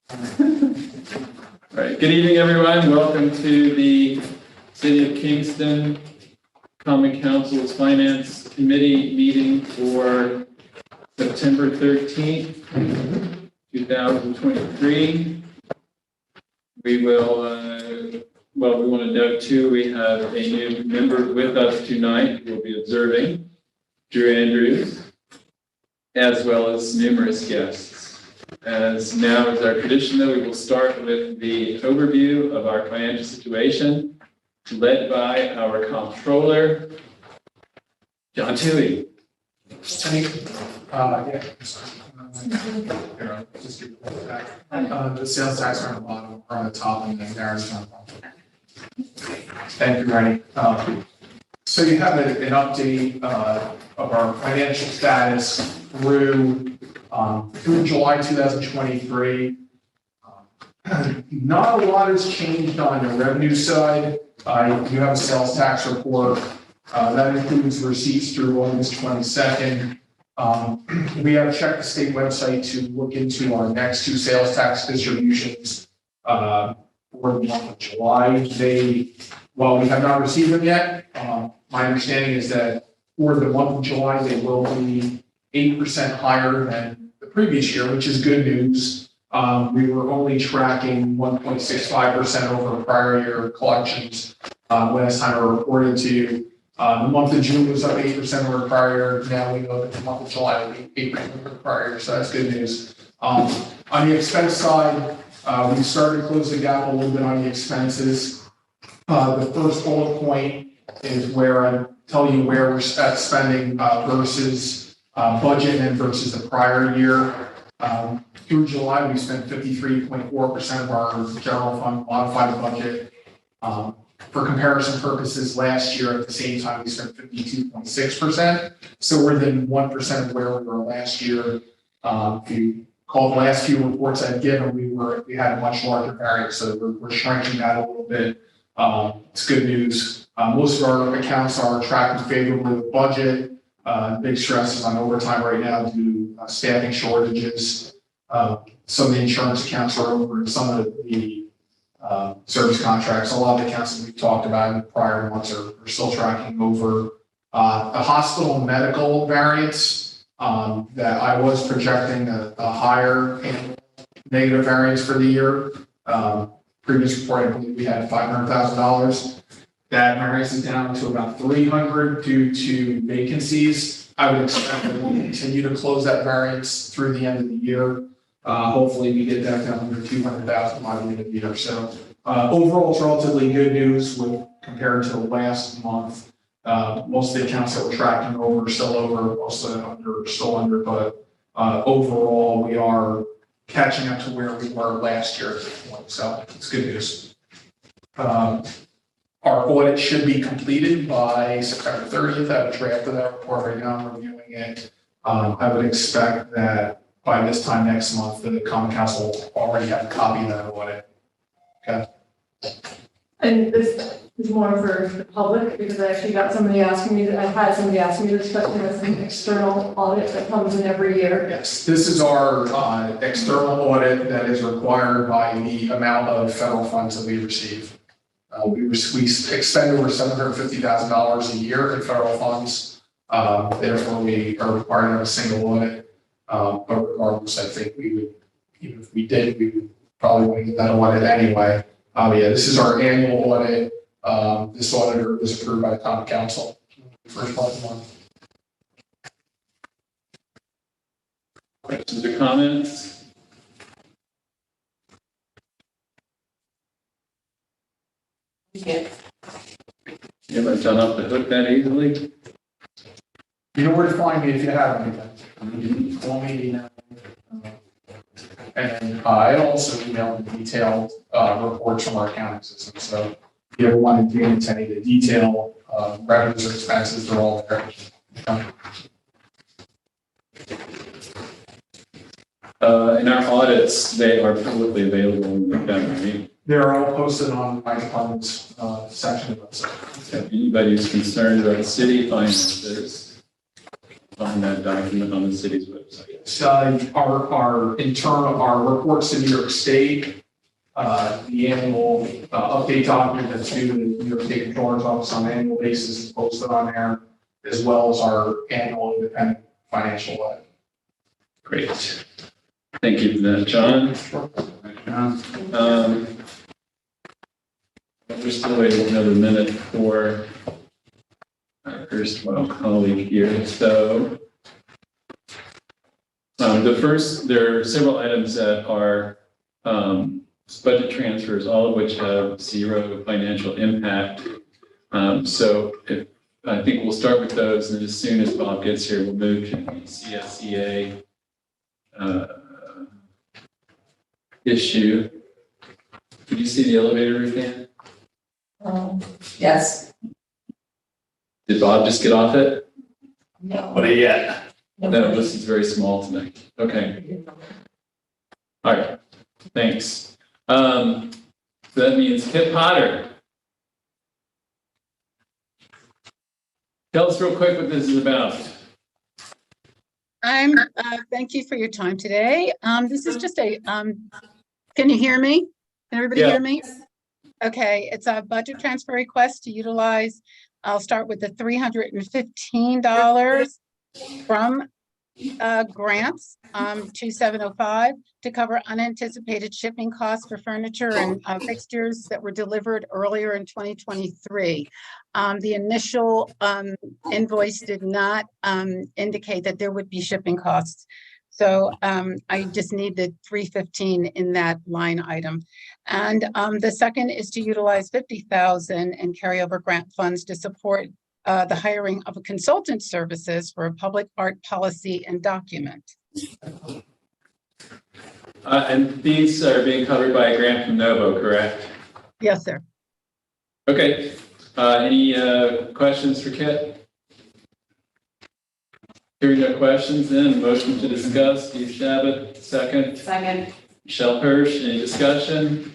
All right, good evening, everyone. Welcome to the City of Kingston Common Council's Finance Committee meeting for September 13th, 2023. We will, we want to note too, we have a new member with us tonight who will be observing, Drew Andrews, as well as numerous guests. As now is our tradition, though, we will start with the overview of our financial situation, led by our comptroller, John Toohey. The sales tax are on the bottom, or on the top, and then there's on the bottom. Thank you, Randy. So you have an update of our financial status through July 2023. Not a lot has changed on the revenue side. You have a sales tax report that includes receipts through August 22nd. We have checked the state website to look into our next two sales tax distributions for the month of July. While we have not received them yet, my understanding is that for the month of July, they will be 8% higher than the previous year, which is good news. We were only tracking 1.65% over prior year collections last time I reported to you. The month of June was up 8% over prior year. Now we know that the month of July will be 8% over prior year, so that's good news. On the expense side, we started to close the gap a little bit on the expenses. The first bullet point is where I tell you where we're at spending versus budget and versus the prior year. Through July, we spent 53.4% of our general fund modified budget. For comparison purposes, last year at the same time, we spent 52.6%. So we're within 1% of where we were last year. If you call the last few reports I've given, we had a much larger variance, so we're shrinking that a little bit. It's good news. Most of our accounts are tracking favorably with budget. Big stress is on overtime right now due to staffing shortages. Some of the insurance accounts are over, some of the service contracts, a lot of the accounts that we've talked about in the prior months are still tracking over. The hospital and medical variance that I was projecting a higher negative variance for the year. Previous report, I believe we had $500,000. That variance is down to about $300,000 due to vacancies. I would expect that we'll continue to close that variance through the end of the year. Hopefully we get that down under $200,000 by the end of the year. So overall, it's relatively good news compared to last month. Most of the accounts that we're tracking over are still over, most of them are still under, but overall we are catching up to where we were last year at this point. So it's good news. Our audit should be completed by September 30th. I have a draft of that report right now. I'm reviewing it. I would expect that by this time next month, the Common Council will already have a copy of that audit. Okay. And this is more for the public because I actually got somebody asking me I've had somebody ask me this question. It's an external audit that comes in every year. Yes, this is our external audit that is required by the amount of federal funds that we receive. We expend over $750,000 a year in federal funds. Therefore, we are required to have a single audit. But regardless, I think we would, even if we did, we would probably want to get that audit anyway. Yeah, this is our annual audit. This auditor was approved by the Common Council. First part of the month. Questions or comments? Yeah. You haven't done off the hook that easily? You know where to find me if you have anything. Call me. And I also emailed the detailed reports from our accounting system. So if you ever want to dig into any of the detail, revenues or expenses, they're all there. In our audits, they are publicly available. Right? They're all posted on my department's section of the website. If anybody who's concerned about city finances on that document on the city's website? So our reports to New York State, the annual update document that's due to the New York State Controller's Office on an annual basis is posted on there, as well as our annual independent financial audit. Great. Thank you for that, John. We're still waiting another minute for our erstwhile colleague here. So there are several items that are budget transfers, all of which have zero financial impact. So I think we'll start with those, and as soon as Bob gets here, we'll move to the CSEA issue. Did you see the elevator, Ruth Ann? Yes. Did Bob just get off it? No. What yet? No, this is very small tonight. Okay. All right. Thanks. So that means Kit Potter. Tell us real quick what this is about. Thank you for your time today. This is just can you hear me? Can everybody hear me? Okay, it's a budget transfer request to utilize, I'll start with the $315 from grants 2705 to cover unanticipated shipping costs for furniture and fixtures that were delivered earlier in 2023. The initial invoice did not indicate that there would be shipping costs. So I just need the 315 in that line item. And the second is to utilize 50,000 in carryover grant funds to support the hiring of a consultant services for a public art policy and document. And these are being covered by a grant from Novo, correct? Yes, sir. Okay. Any questions for Kit? Hearing no questions, then motion to discuss. Steve Shabbat, second. Second. Michelle Hirsch, any discussion?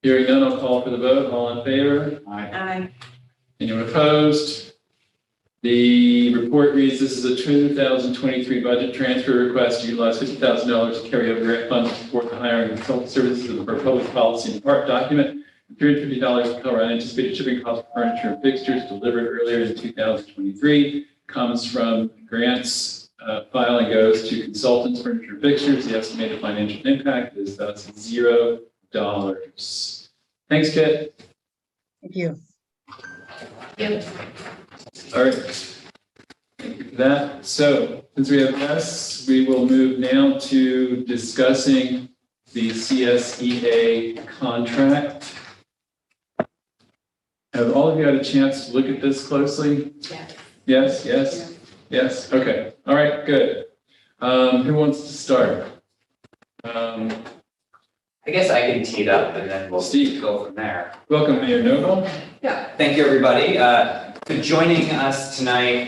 Hearing none, I'll call for the vote. All in favor? Aye. Anyone opposed? The report reads, this is a 2023 budget transfer request to utilize $50,000 to carry over grant funds to support the hiring of consultant services for public policy and part document. $350 to cover unanticipated shipping costs for furniture and fixtures delivered earlier in 2023. Comes from grants file and goes to consultants, furniture and fixtures. The estimated financial impact is thus $0. Thanks, Kit. Thank you. Yep. All right. Thank you for that. So since we have this, we will move now to discussing the CSEA contract. Have all of you had a chance to look at this closely? Yes. Yes. Yes. Okay. All right. Good. Who wants to start? I guess I can tee it up and then we'll Steve. go from there. Welcome, Mayor Noble. Thank you, everybody. So joining us tonight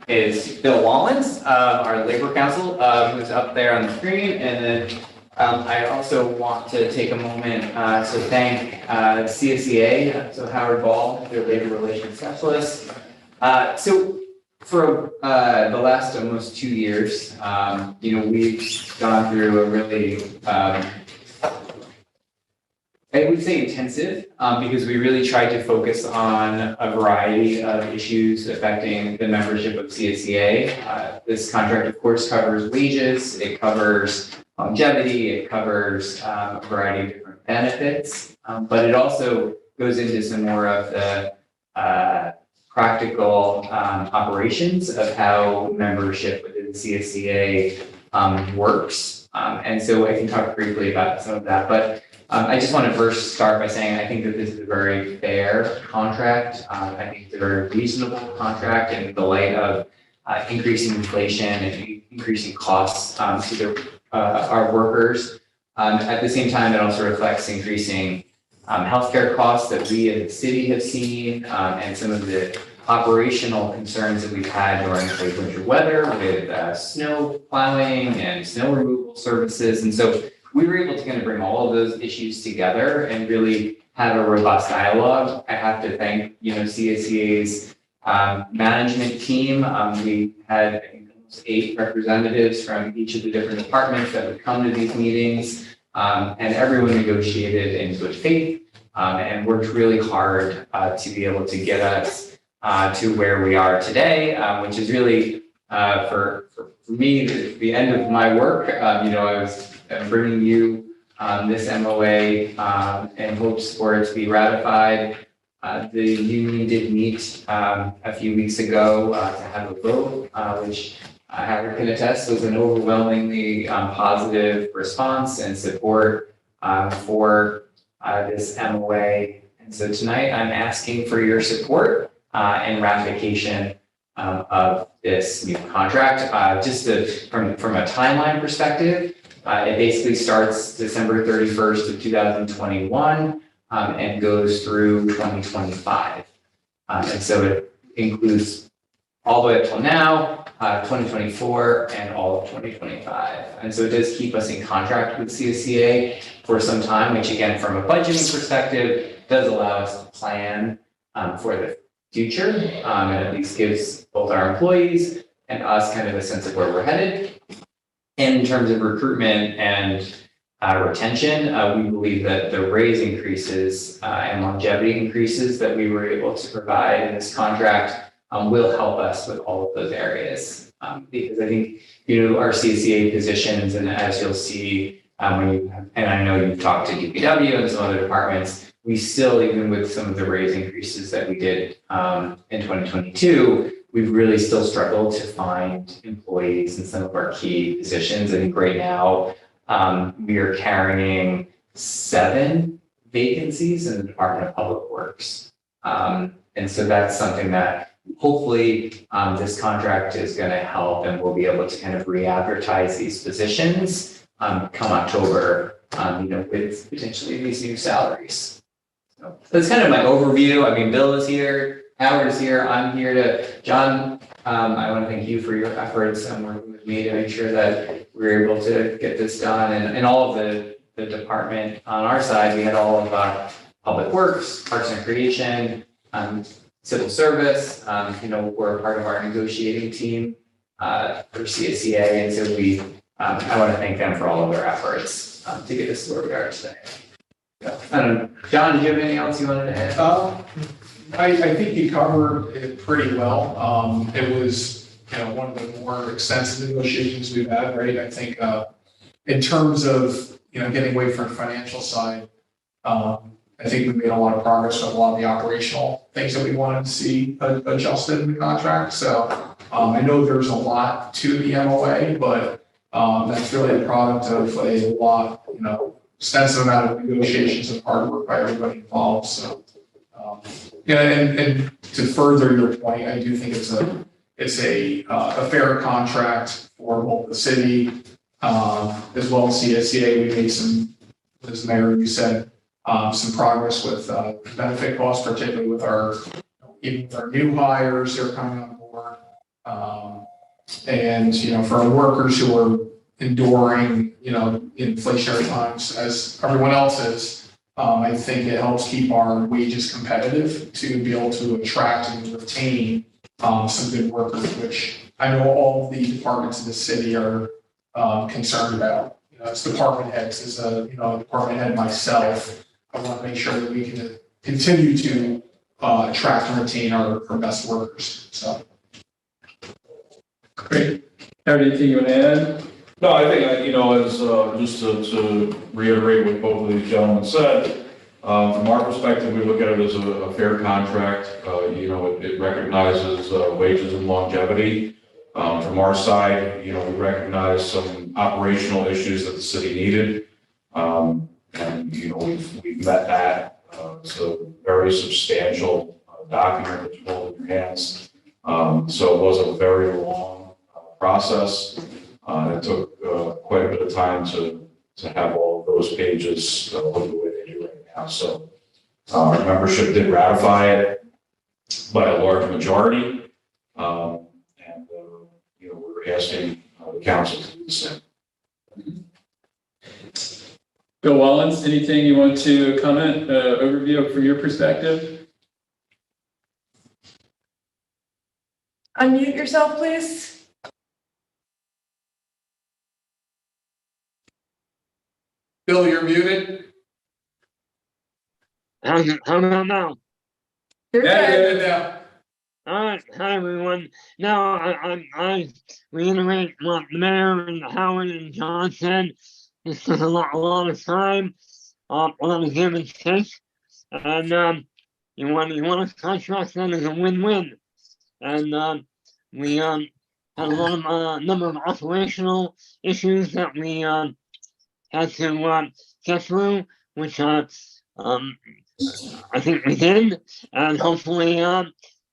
is Bill Wallens, our Labor Council, who's up there on the screen. And then I also want to take a moment to thank CSEA, so Howard Ball, their labor relations specialist. So for the last almost 2 years, we've gone through a really, I would say intensive, because we really tried to focus on a variety of issues affecting the membership of CSEA. This contract, of course, covers wages, it covers longevity, it covers a variety of different benefits, but it also goes into some more of the practical operations of how membership within CSEA works. And so I can talk briefly about some of that, but I just want to first start by saying I think that this is a very fair contract. I think it's a very reasonable contract in the light of increasing inflation and increasing costs to our workers. At the same time, it also reflects increasing healthcare costs that we as a city have seen, and some of the operational concerns that we've had during the winter weather with snow plowing and snow removal services. And so we were able to kind of bring all of those issues together and really have a robust dialogue. I have to thank, CSEA's management team. We had, I think, almost 8 representatives from each of the different departments that would come to these meetings. And everyone negotiated in good faith and worked really hard to be able to get us to where we are today, which is really for me the end of my work. I was bringing you this MOA in hopes for it to be ratified. The union did meet a few weeks ago to have a vote, which Howard can attest was an overwhelmingly positive response and support for this MOA. And so tonight I'm asking for your support and ratification of this new contract. From a timeline perspective, it basically starts December 31st of 2021 and goes through 2025. And so it includes all the way up till now, 2024 and all of 2025. And so it does keep us in contract with CSCA for some time, which again, from a budgeting perspective, does allow us to plan for the future and at least gives both our employees and us kind of a sense of where we're headed. And in terms of recruitment and retention, we believe that the raise increases and longevity increases that we were able to provide in this contract will help us with all of those areas. Because I think, our CSCA positions, and as you'll see, and I know you've talked to DPW and some other departments, we still, even with some of the raise increases that we did in 2022, we've really still struggled to find employees in some of our key positions. I think right now, we are carrying 7 vacancies in the Department of Public Works. And so that's something that hopefully this contract is going to help, and we'll be able to kind of re-advertise these positions come October, with potentially these new salaries. So that's kind of my overview. I mean, Bill is here, Howard is here, I'm here John, I want to thank you for your efforts and working with me to make sure that we're able to get this done. And all of the department on our side, we had all of our Public Works, Parks and Recreation, Civil Service, we're a part of our negotiating team for CSCA. And so I want to thank them for all of their efforts to get us to where we are today. John, do you have anything else you wanted to add? I think you covered it pretty well. It was, one of the more extensive negotiations we've had, right? I think in terms of, getting away from the financial side, I think we made a lot of progress with a lot of the operational things that we wanted to see adjusted in the contract. So I know there's a lot to the MOA, but that's really a product of a lot, extensive amount of negotiations and hard work by everybody involved. So, and to further your point, I do think it's a fair contract for both the city as well as CSCA. We made some, as Mayor, you said, some progress with benefit costs, particularly with even with our new hires who are coming on board. And, for our workers who are enduring, inflationary times as everyone else is, I think it helps keep our wages competitive to be able to attract and retain some good workers, which I know all of the departments in the city are concerned about. As department heads, as a department head myself, I want to make sure that we can continue to attract and retain our best workers. So, Great. Howard, anything you want to add? No, I think, as just to reiterate what both of these gentlemen said, from our perspective, we look at it as a fair contract. It recognizes wages and longevity. From our side, we recognize some operational issues that the city needed. And, we've met that. It's a very substantial document that you hold in your hands. So it was a very long process. It took quite a bit of time to have all of those pages look the way they do right now. So our membership did ratify it by a large majority. We're asking the council to do the same. Bill Wallens, anything you want to comment, overview from your perspective? Unmute yourself, please. Bill, you're muted. How about now? You're Yeah, good. Good now. All right, hi everyone. Now I reiterate what the mayor and Howard and John said. This is a lot of time, a lot of give and take, and you want a contract that is a win-win. And we had a lot of number of operational issues that we had to get through, which I think we did, and hopefully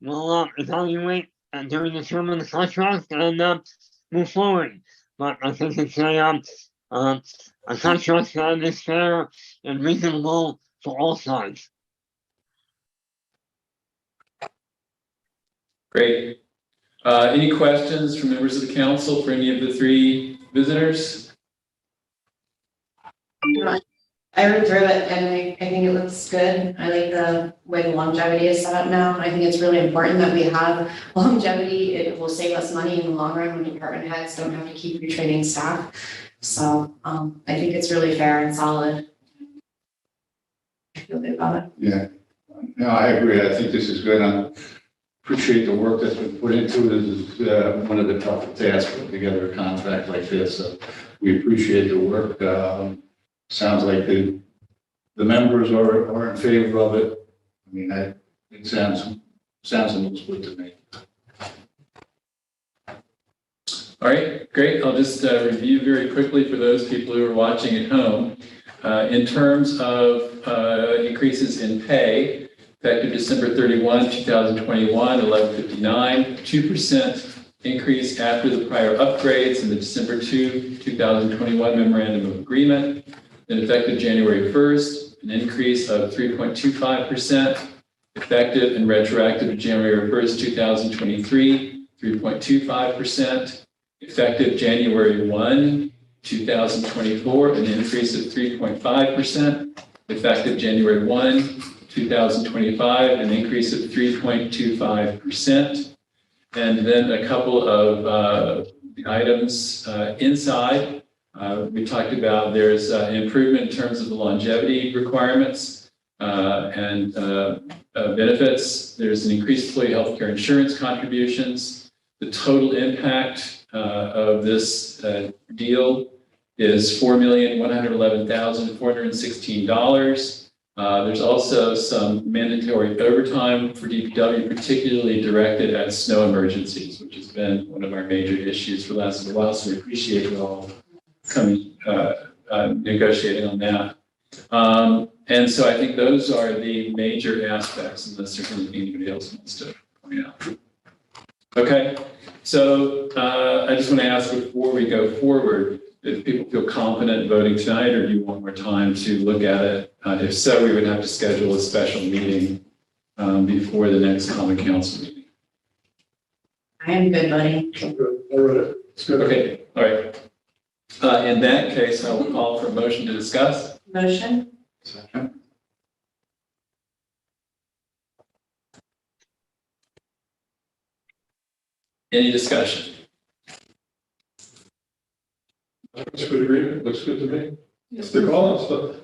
we'll evaluate and during the term of the contract and move forward. But I think it's a contract that is fair and reasonable for all sides. Great. Any questions from members of the council for any of the three visitors? I read through it and I think it looks good. I like the way the longevity is set up now. I think it's really important that we have longevity. It will save us money in the long run when department heads don't have to keep retraining staff. So I think it's really fair and solid. I feel good about it. Yeah, no, I agree. I think this is good. I appreciate the work that's been put into it. This is one of the toughest tasks, putting together a contract like this. So we appreciate the work. Sounds like the members are in favor of it. I mean, it sounds and looks good to me. All right, great. I'll just review very quickly for those people who are watching at home. In terms of increases in pay, effective December 31, 2021, 1159, 2% increase after the prior upgrades in the December 2, 2021 Memorandum of Agreement. Then effective January 1st, an increase of 3.25%, effective and retroactive to January 1st, 2023, 3.25%, effective January 1, 2024, an increase of 3.5%, effective January 1, 2025, an increase of 3.25%. And then a couple of items inside. We talked about there's improvement in terms of the longevity requirements and benefits. There's an increased employee healthcare insurance contributions. The total impact of this deal is $4,111,416. There's also some mandatory overtime for DPW, particularly directed at snow emergencies, which has been one of our major issues for the last little while. So we appreciate you all coming, negotiating on that. And so I think those are the major aspects, unless there's anybody else wants to point out. Okay, so I just want to ask before we go forward, if people feel confident voting tonight, or do you want more time to look at it? If so, we would have to schedule a special meeting before the next common council meeting. I am good, buddy. It's good. Okay, all right. In that case, I will call for a motion to discuss. Motion? Second. Any discussion? Looks good agreement, looks good to me. The call out stuff,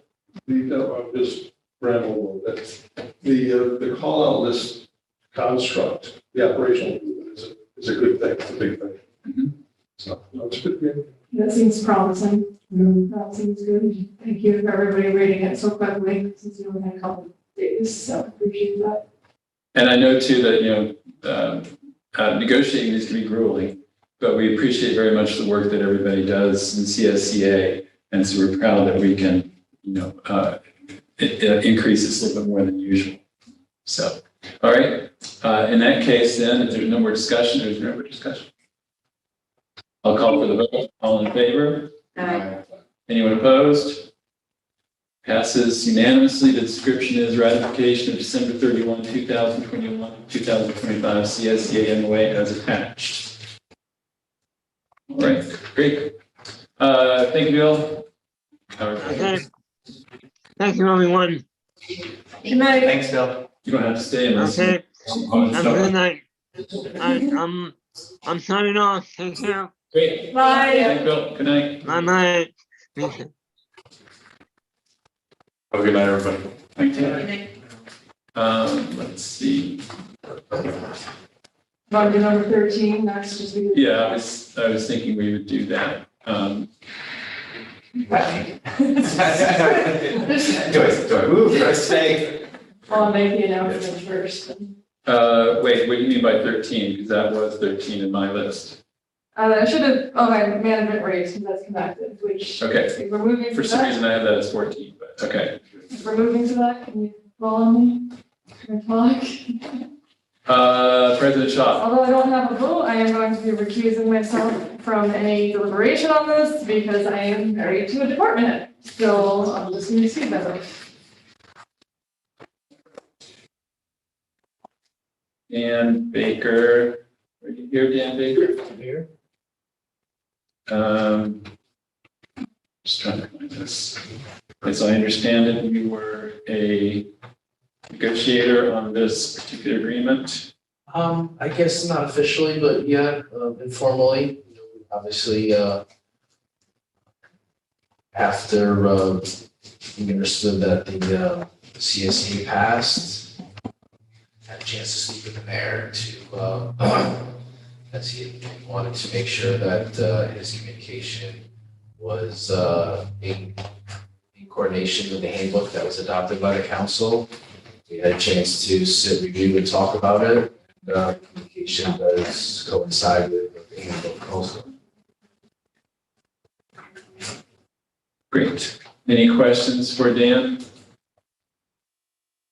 just ramble a little bit. The call out list construct, the operational is a good thing, it's a big thing. Mhm. So, no, it's good agreement. That seems promising. That seems good. Thank you for everybody reading it so quickly, since you only had a couple of days, so appreciate that. And I know too that, negotiating these can be grueling, but we appreciate very much the work that everybody does in CSCA. And so we're proud that we can, increase this a little bit more than usual. So, all right. In that case, then, if there's no more discussion, there's no more discussion. I'll call for the vote. All in favor? Anyone opposed? Passes unanimously. The description is ratification of December 31, 2021, 2025 CSCA MOA as attached. All right, great. Thank you, Bill. Okay. Thank you, everyone. Good night. Thanks, Bill. You don't have to stay in this. Okay. Have a good night. I'm signing off. Take care. Great. Bye. Thank you, Bill. Good night. Bye bye. Have a good night, everybody. Thank you. Let's see. Want to do number 13 next, just because. Yeah, I was thinking we would do that. Do I move, do I stay? I'll make the announcement first. Wait, what do you mean by 13? Because that was 13 in my list. I should have, okay, management rates, because that's connected, which. Okay. If we're moving For to some that, reason I have that as 14, but okay. if we're moving to that, can you follow me? Can I talk? President Shaw. Although I don't have a vote, I am going to be recusing myself from any deliberation on this because I am married to a department head. So I'm just going to see that. Dan Baker. Are you here, Dan Baker? I'm here. Just trying to find this. As I understand it, you were a negotiator on this particular agreement. I guess not officially, but yeah, informally, you know, obviously, after, we understood that the CSE passed, had a chance to speak with the mayor to, as he wanted to make sure that, his communication was, in coordination with the handbook that was adopted by the council. We had a chance to sit, review, and talk about it. Communication does coincide with the handbook also. Great. Any questions for Dan?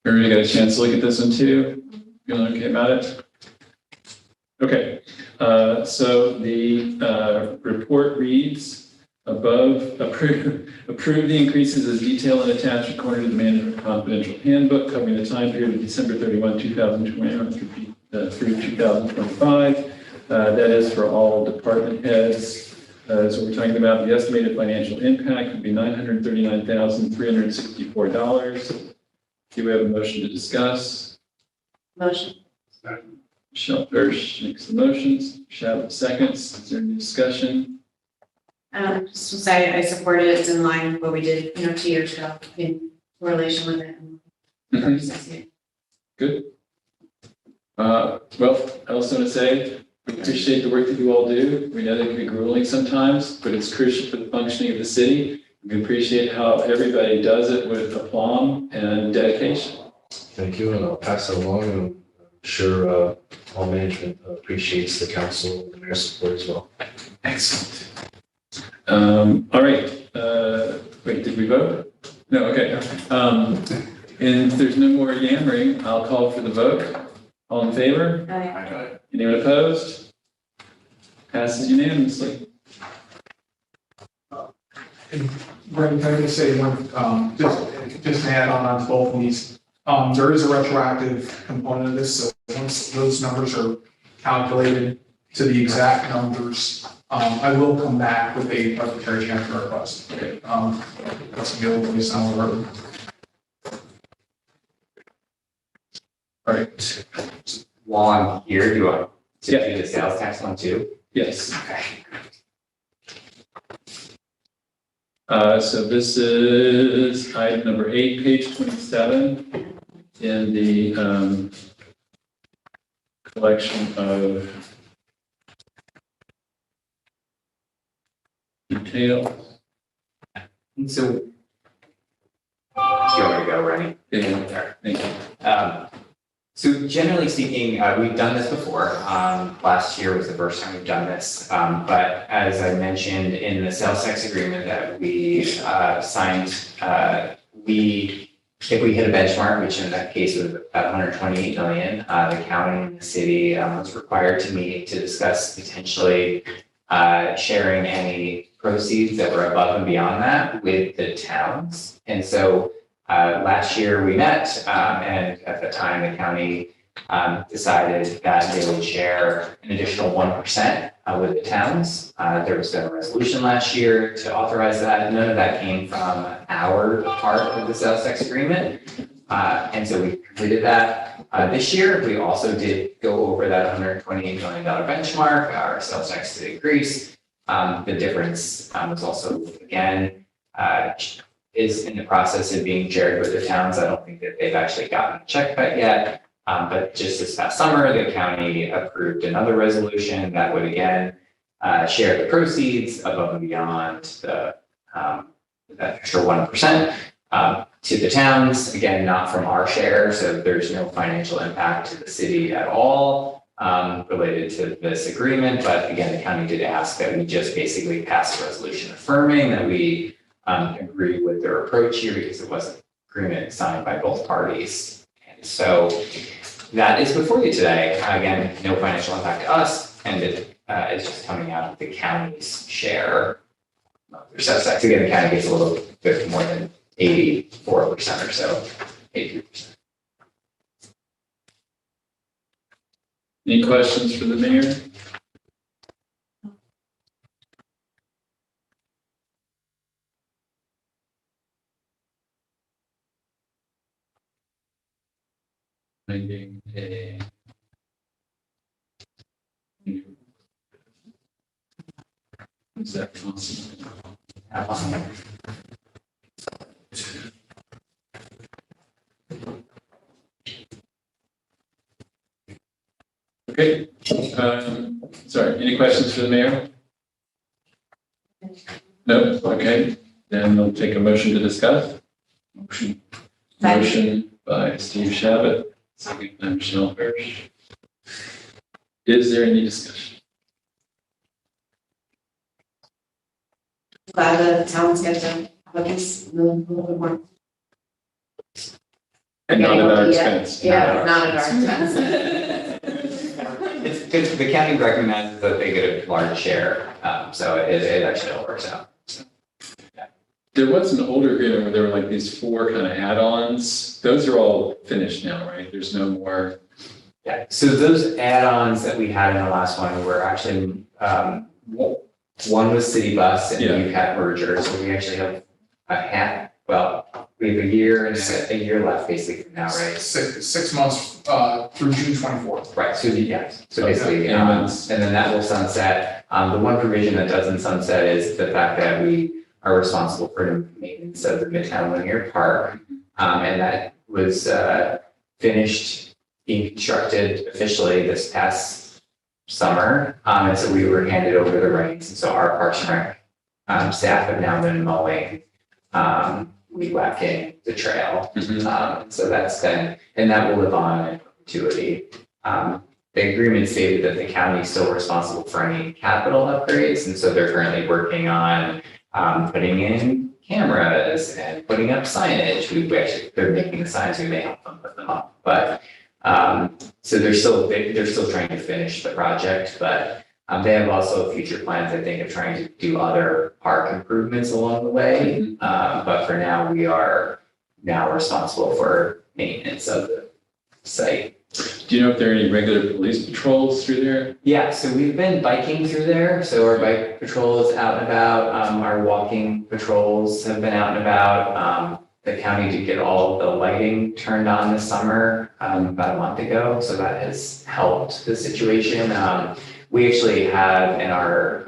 Everybody got a chance to look at this one too? Feeling okay about it? Okay. So the report reads, above, approve the increases as detailed and attached according to the management confidential handbook covering the time period of December 31, 2021 through 2025. That is for all department heads. So we're talking about the estimated financial impact would be $939,364. Do we have a motion to discuss? Motion. Michelle Hirsch makes the motions. Shabbat seconds. Is there any discussion? Just to say, I support it, it's in line with what we did, 2 years ago in relation with it. Mhm. Good. Well, I also want to say, we appreciate the work that you all do. We know that can be grueling sometimes, but it's crucial for the functioning of the city. We appreciate how everybody does it with aplomb and dedication. Thank you, and I'll pass it along, and I'm sure, all management appreciates the council and the mayor's support as well. Excellent. All right, wait, did we vote? No, okay. And if there's no more yammering, I'll call for the vote. All in favor? Aye. Anyone opposed? Passes unanimously. Brandon, can I just say one, just to add on to both of these, there is a retroactive component of this, so once those numbers are calculated to the exact numbers, I will come back with a budgetary transfer request. Okay. That's available based on the road. All right. While I'm here, do you want to Yeah. do the sales tax one too? Yes. Okay. So this is item number 8, page 27 in the collection of details. And so, do you want me to go, Rennie? Yeah, thank you. So generally speaking, we've done this before. Last year was the first time we've done this. But as I mentioned in the sales tax agreement that we signed, if we hit a benchmark, which in that case was about 128 million, the county and the city was required to meet to discuss potentially sharing any proceeds that were above and beyond that with the towns. And so last year we met, and at the time the county decided that they would share an additional 1% with the towns. There was a resolution last year to authorize that. None of that came from our part of the sales tax agreement. And so we completed that. This year, we also did go over that $128 million benchmark. Our sales tax did increase. The difference was also, again, is in the process of being shared with the towns. I don't think that they've actually gotten a check cut yet. But just this past summer, the county approved another resolution that would again share the proceeds above and beyond the that extra 1% to the towns. Again, not from our share, so there's no financial impact to the city at all related to this agreement. But again, the county did ask that we just basically pass a resolution affirming that we agree with their approach here because it was an agreement signed by both parties. And so that is before you today. Again, no financial impact to us, and it is just coming out of the county's share. Sales tax, again, the county gets a little bit more than 84% or so, 83%. Any questions for the mayor? Finding a. Is that possible? Okay, sorry, any questions for the mayor? No, okay, then we'll take a motion to discuss. Motion by Steve Shabbat, second by Michelle Hirsch. Is there any discussion? Glad the towns get to have this a little bit more. And not at our expense. Yeah, not at our expense. It's good, the county recognizes that they get a large share, so it actually all works out. There was an older agreement where there were like these 4 kind of add-ons. Those are all finished now, right? There's no more. Yeah, so those add-ons that we had in the last one were actually, one was City Bus and we've had mergers, so we actually have we have a year and a year left basically from now, right? 6 months through June 24th. Right, so basically, and then that will sunset. The one provision that doesn't sunset is the fact that we are responsible for the maintenance of the Midtown Linear Park. And that was finished being constructed officially this past summer. And so we were handed over the reins. And so our Parks and Rec staff have now been mowing, weed whacking the trail. So that's been, and that will live on in perpetuity. The agreement stated that the county is still responsible for any capital upgrades. And so they're currently working on putting in cameras and putting up signage. They're making the signs, we may help them put them up. But so they're still trying to finish the project, but they have also future plans, I think, of trying to do other park improvements along the way. But for now, we are now responsible for maintenance of the site. Do you know if there are any regular police patrols through there? Yeah, so we've been biking through there. So our bike patrol is out and about. Our walking patrols have been out and about. The county did get all of the lighting turned on this summer about a month ago. So that has helped the situation. We actually have in our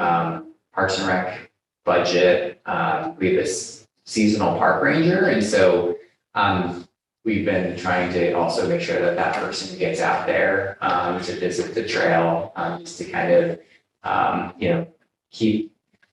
Parks and Rec budget, we have this seasonal park ranger. And so we've been trying to also make sure that that person gets out there to visit the trail, just to kind of, keep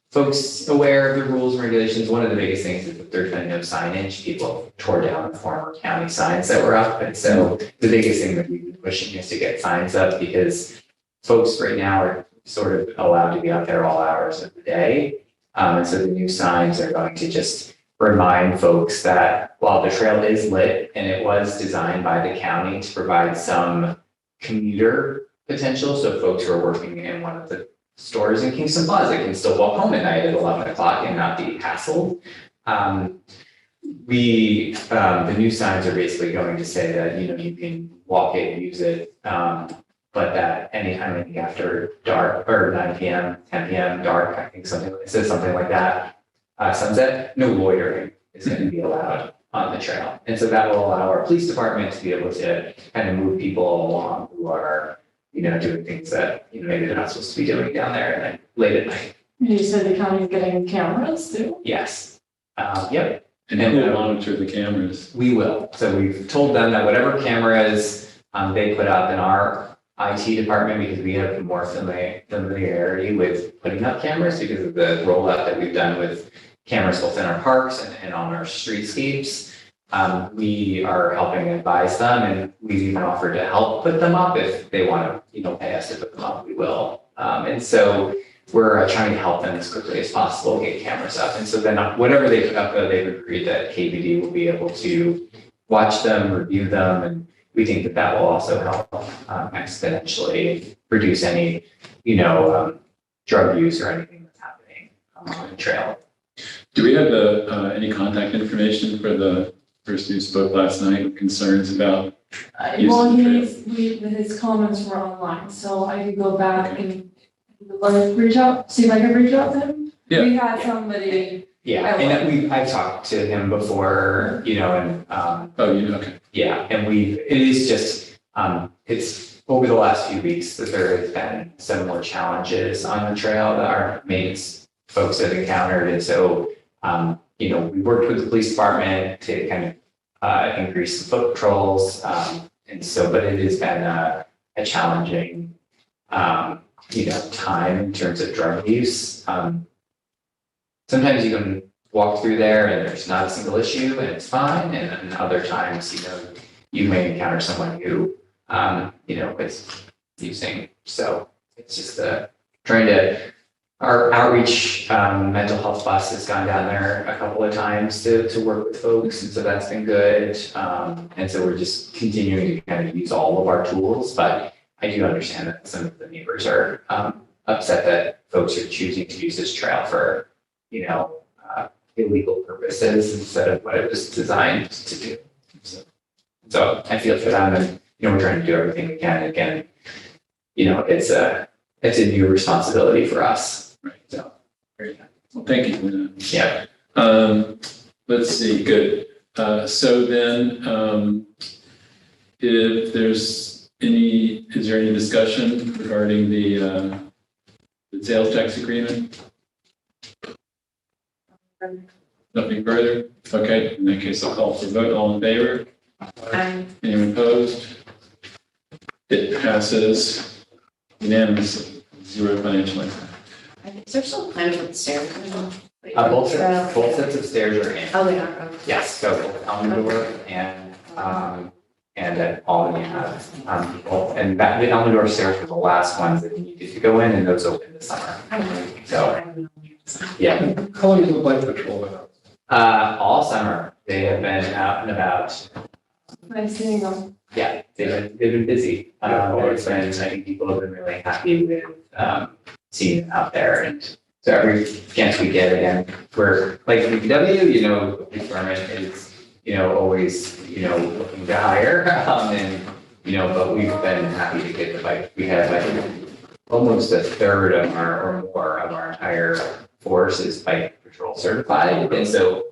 folks aware of the rules and regulations. One of the biggest things is that there's been no signage. People tore down the former county signs that were up. And so the biggest thing that we've been pushing is to get signs up, because folks right now are sort of allowed to be out there all hours of the day. And so the new signs are going to just remind folks that while the trail is lit and it was designed by the county to provide some commuter potential, so folks who are working in one of the stores in Kingston Plaza can still walk home at night at 11 o'clock and not be hassled. The new signs are basically going to say that, you can walk it, use it, but that anytime I think after dark or 9 p.m., 10 p.m. dark, I think it says something like that. Sunset, no loitering is going to be allowed. on the trail. And so that will allow our police department to be able to kind of move people along who are, doing things that, maybe they're not supposed to be doing down there late at night. You said the county's getting cameras too? Yes. Yep. And then we'll monitor the cameras. We will. So we've told them that whatever cameras they put up in our IT department, because we have more familiarity with putting up cameras because of the rollout that we've done with cameras both in our parks and on our streetscapes. We are helping advise them, and we've even offered to help put them up if they want to, pay us to put them up, we will. And so we're trying to help them as quickly as possible get cameras up. And so then whatever they put up, they've agreed that KVD will be able to watch them, review them, and we think that that will also help exponentially reduce any, drug use or anything that's happening on the trail. Do we have any contact information for the person who spoke last night with concerns about? Well, his comments were online, so I could go back and reach out, see if I can reach out to him. Yeah. We had somebody. Yeah, and I've talked to him before, and Okay. yeah, and it is just, it's over the last few weeks that there has been some more challenges on the trail that our maintenance folks have encountered. And so, we worked with the police department to kind of increase the foot patrols. And so, but it has been a challenging, time in terms of drug use. Sometimes you can walk through there and there's not a single issue and it's fine. And other times, you may encounter someone who, is using. So it's just trying to, our outreach mental health bus has gone down there a couple of times to work with folks. And so that's been good. And so we're just continuing to kind of use all of our tools. But I do understand that some of the neighbors are upset that folks are choosing to use this trail for, illegal purposes instead of what it was designed to do. So I feel for them, and we're trying to do everything we can. Again, it's a new responsibility for us. Right. So, very nice. Well, thank you for that. Yeah. Let's see. Good. So then, if there's is there any discussion regarding the sales tax agreement? Nothing further? Okay, in that case, I'll call for a vote. All in favor? Anyone opposed? It passes unanimously, 0 financial impact. Is there still plans with the stairs? Both sets of stairs are in. Oh, they are. Okay. Yes, so both Elmendorf and at Albany have, people. And the Elmendorf stairs were the last ones that needed to go in, and those opened this summer. So, yeah. How long is the bike patrol now? All summer, they have been out and about. Nice seeing them. Yeah, they've been busy. It's been, I think people have been really happy with, seeing them out there. And so every chance we get, again, we're like DPW, the police department is, always, looking to hire. But we've been happy to get the bike. We have almost a third of or more of our entire force is bike patrol certified. And so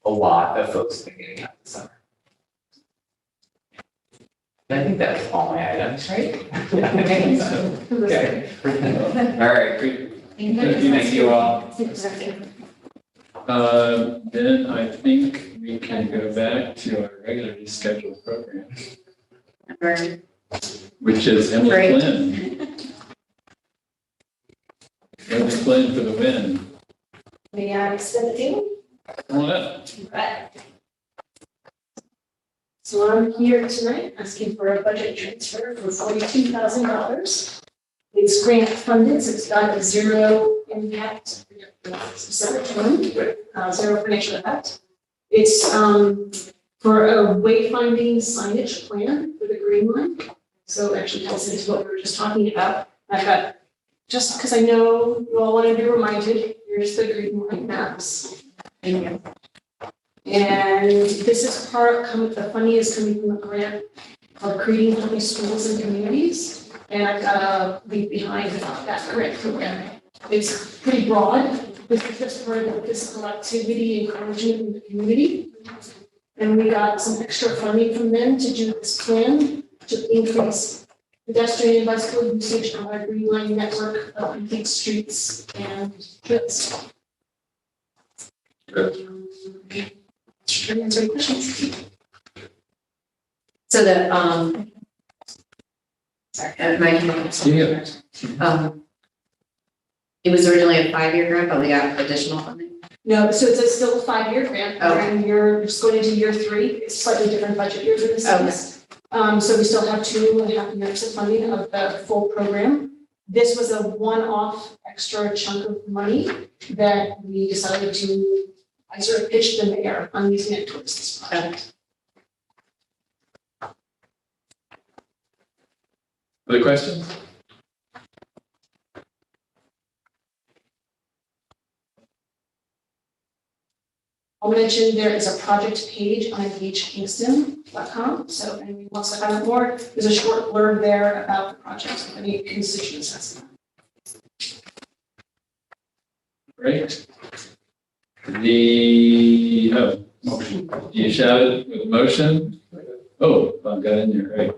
a lot of folks have been getting out this summer. I think that's all my items, right? Okay. All right. Thank you all. Then I think we can go back to our regularly scheduled program, which is Emily Great. Flynn. Emily Flynn for the win. May I extend the table? Come on up. Right. So I'm here tonight asking for a budget transfer for $42,000. It's grant funded, so it's got a zero impact, zero financial impact. It's for a wayfinding signage plan for the Green Line. So it actually ties into what we were just talking about. I've got, just because I know you all want to be reminded, here's the Green Line maps. Thank you. And this is the funding is coming from a grant called Creating Healthy Schools and Communities. And I've got a link behind that grant program. It's pretty broad. This is just for the physical activity encouragement in the community. And we got some extra funding from them to do this plan to increase pedestrian and bicycle usage on our green line network of complete streets and trails. Should I answer any questions? So the, sorry, Yeah. It was originally a 5-year grant, but we got additional funding. No, so it's still a 5-year grant, Okay. and you're just going into year 3, it's slightly different budget year for this. Okay. So we still have 2.5 years of funding of the full program. This was a one-off extra chunk of money that we decided to, I sort of pitched the mayor on using it towards this project. Other questions? I'll mention there is a project page on engagekingston.com, so if anyone wants to find out more, there's a short blurb there about the project, if any constituents has it. Great. Motion. You shouted with a motion? Oh, I got in there, right.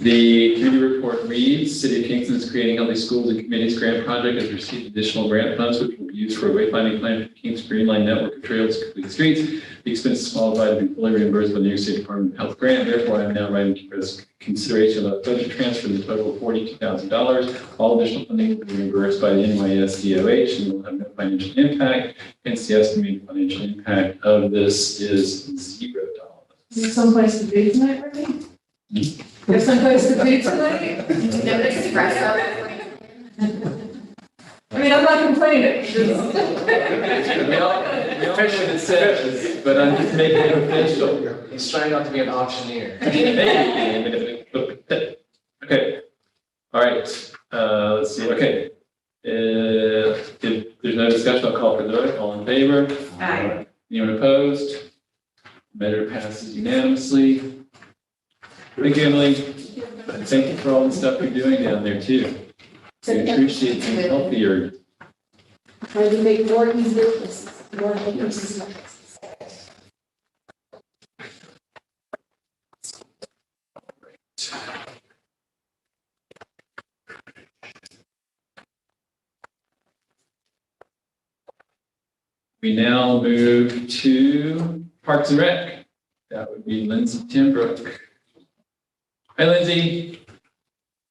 The committee report reads, City of Kingston is creating Healthy Schools and Communities Grant Project has received additional grant funds which will be used for a wayfinding plan for Kings Green Line network of trails to complete streets. The expenses qualified to be fully reimbursed by the New York State Department of Health grant. Therefore, I am now writing for consideration of a budget transfer in the total of $42,000. All additional funding will be reimbursed by the NYSDOH and will have no financial impact. Hence, the estimated financial impact of this is $0. There's someplace to be tonight, Ricky? There's someplace to be tonight? No espresso. I mean, I'm not complaining. We all know what it says, but I'm just making it official. He's trying not to be an auctioneer. Okay, all right, let's see, okay. If there's no discussion, I'll call for the vote. All in favor? Aye. Anyone opposed? Measure passes unanimously. Thank you, Emily. Thank you for all the stuff you're doing down there too. We appreciate being healthier. Trying to make more easier places, more vacancies. We now move to Parks and Rec. That would be Lindsay Timbrook. Hi, Lindsay.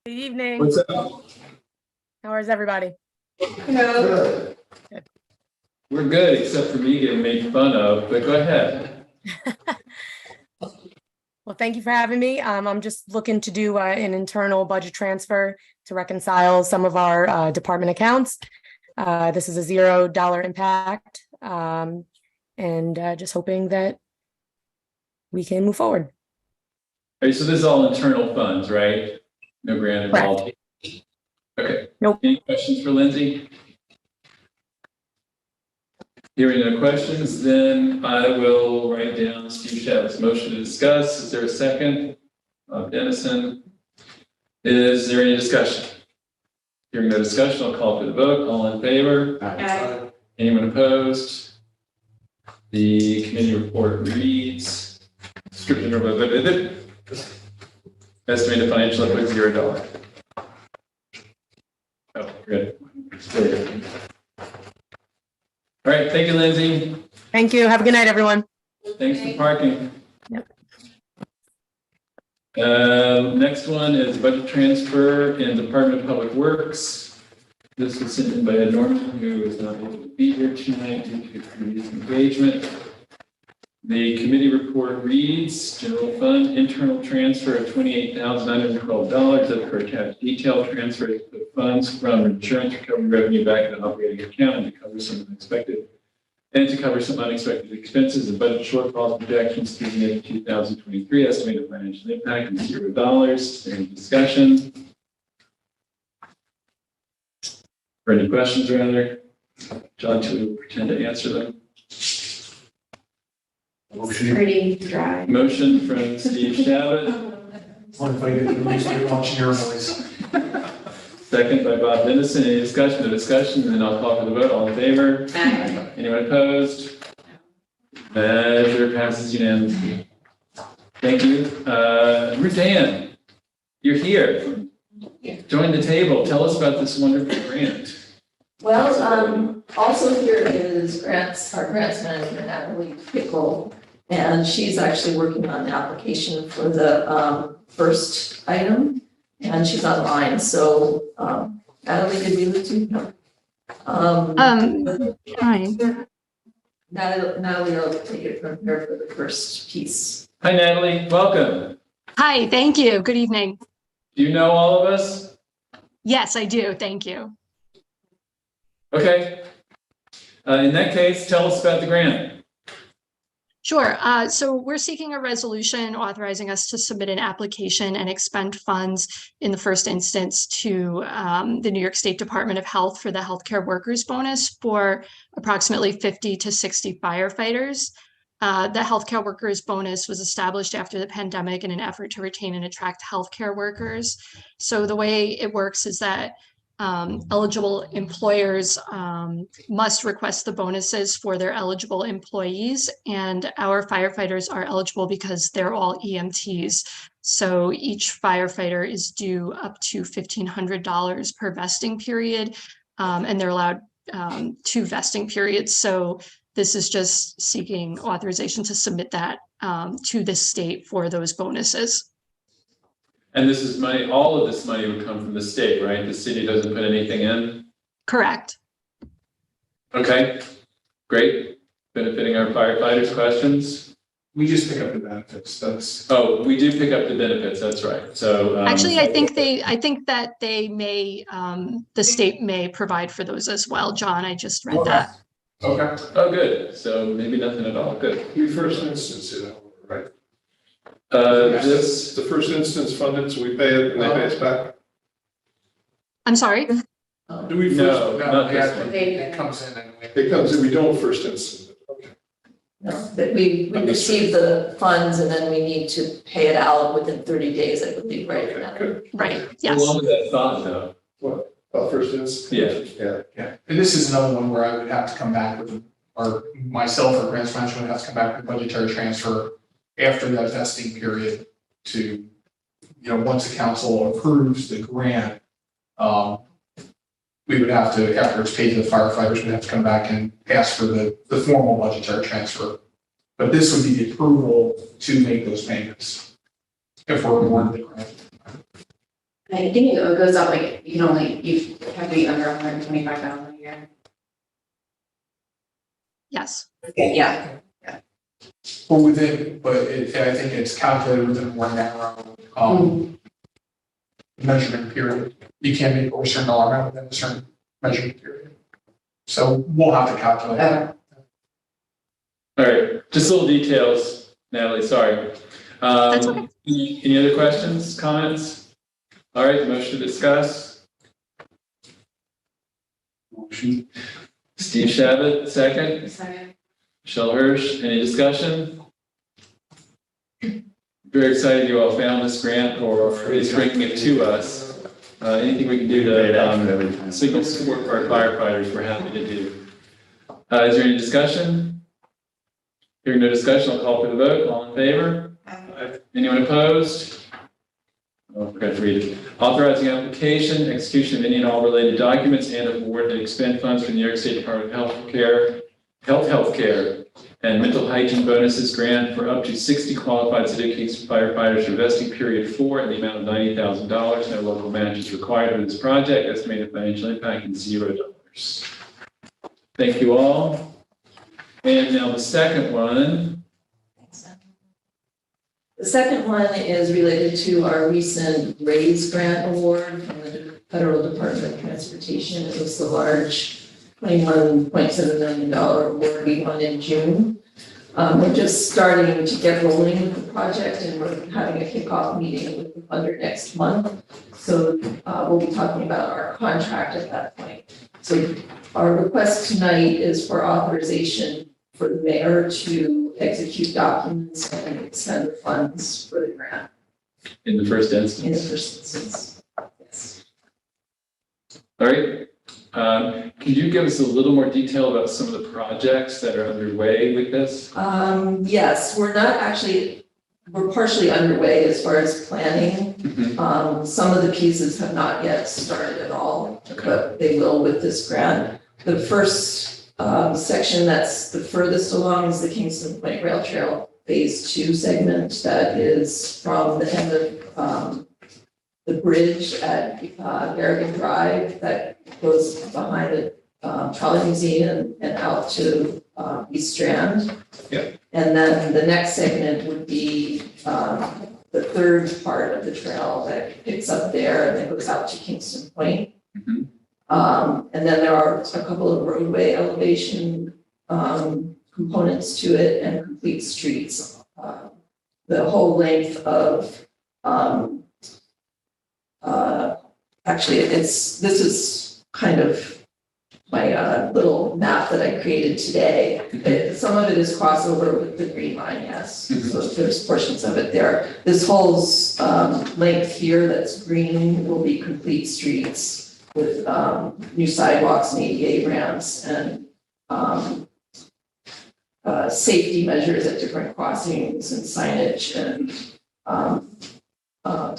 Good evening. What's up? How is everybody? We're good, except for me getting made fun of, but go ahead. Well, thank you for having me. I'm just looking to do an internal budget transfer to reconcile some of our department accounts. This is a $0 impact, and just hoping that we can move forward. All right, so this is all internal funds, right? No grant involved? Okay. Nope. Any questions for Lindsay? Hearing no questions, then I will write down Steve Shavitt's motion to discuss. Is there a second? Dennison. Is there any discussion? Hearing no discussion, I'll call for the vote. All in favor? Aye. Anyone opposed? The committee report reads, estimated financial impact $0. Oh, good. All right, thank you, Lindsay. Thank you. Have a good night, everyone. Thanks for parking. Yep. Next one is budget transfer in Department of Public Works. This was sent in by Ed Norman, who is not able to be here tonight due to previous engagement. The committee report reads, general fund internal transfer of $28,912 of per cap detail transfer of funds from insurance recovery revenue back to the operating account and to cover some unexpected expenses and budget shortfall projections through the end of 2023. Estimated financial impact is $0. Is there any discussion? Or any questions rather? John, should we pretend to answer them? Pretty dry. Motion from Steve Shabbat, One fight at least you're watching your voice. second by Bob Dennison. Any discussion? No discussion, and then I'll call for the vote. All in favor? Aye. Anyone opposed? Measure passes unanimously. Thank you. Ruth Ann, you're here. Join the table. Tell us about this wonderful grant. Well, also here is our grants manager, Natalie Pickle, and she's actually working on the application for the first item, and she's online, so Natalie, did we lose you? No. Fine. Natalie will take it from here for the first piece. Hi, Natalie. Welcome. Hi, thank you. Good evening. Do you know all of us? Yes, I do. Thank you. Okay. In that case, tell us about the grant. Sure. So we're seeking a resolution authorizing us to submit an application and expend funds in the first instance to the New York State Department of Health for the healthcare workers bonus for approximately 50 to 60 firefighters. The healthcare workers bonus was established after the pandemic in an effort to retain and attract healthcare workers. So the way it works is that eligible employers must request the bonuses for their eligible employees, and our firefighters are eligible because they're all EMTs. So each firefighter is due up to $1,500 per vesting period, and they're allowed 2 vesting periods. So this is just seeking authorization to submit that to the state for those bonuses. And this is money, all of this money would come from the state, right? The city doesn't put anything in? Correct. Okay, great. Benefiting our firefighters. Questions? We just pick up the benefits, that's. Oh, we do pick up the benefits, that's right. So. Actually, I think that they may, the state may provide for those as well. John, I just read that. Okay. Oh, good. So maybe nothing at all. Good. We first instance, right? This. The first instance funded, so we pay it and they pay us back. I'm sorry? Do we first? No, No, not this yeah, one. it comes in and It comes in, we don't first instance. Okay. No, but we receive the funds and then we need to pay it out within 30 days, I believe, right? Okay, good. Right, How yes. long was that thought though? What, about first instance? Yeah. Yeah, and this is another one where I would have to come back with, or myself or grants manager would have to come back with budgetary transfer after that vesting period to, once the council approves the grant, we would have to, after it's paid to the firefighters, we'd have to come back and ask for the formal budgetary transfer. But this would be the approval to make those payments if we're awarded the grant. I think it goes up like, you have to be under 125,000 a year. Yes. Yeah. Or within, but I think it's calculated within a more narrow, measurement period. You can't make over a certain dollar amount within a certain measurement period. So we'll have to calculate that. All right, just little details, Natalie, sorry. That's okay. Any other questions, comments? All right, motion to discuss. Motion. Steve Shabbat, second. Second. Michelle Hirsch, any discussion? Very excited you all found this grant or is bringing it to us. Anything we can do to signal support for our firefighters, we're happy to do. Is there any discussion? Hearing no discussion, I'll call for the vote. All in favor? Anyone opposed? Oh, forgot to read it. Authorizing application, execution of any and all related documents, and award to expend funds from the New York State Department of Healthcare, and mental hygiene bonuses grant for up to 60 qualified city firefighters for vesting period 4 in the amount of $90,000. No local match is required for this project. Estimated financial impact is $0. Thank you all. And now the second one. The second one is related to our recent RAISE grant award from the Federal Department of Transportation. It was the large $21.7 million award we won in June. We're just starting to get rolling with the project and we're having a kickoff meeting with the funder next month. So we'll be talking about our contract at that point. So our request tonight is for authorization for the mayor to execute documents and expend the funds for the grant. In the first instance. In the first instance, yes. All right. Can Could you give us a little more detail about some of the projects that are underway with this? Yes, we're partially underway as far as planning. Some of the pieces have not yet started at all, but they will with this grant. The first section that's the furthest along is the Kingston Point Rail Trail Phase 2 segment that is from the end of the bridge at Garrigan Drive that goes behind the Trolley Museum and out to East Strand. Yep. And then the next segment would be the third part of the trail that picks up there and then goes out to Kingston Point. And then there are a couple of roadway elevation components to it and complete streets. The whole length of actually, this is kind of my little map that I created today. Some of it is crossover with the green line, yes. So there's portions of it there. This whole length here that's green will be complete streets with new sidewalks and ADA ramps and safety measures at different crossings and signage and other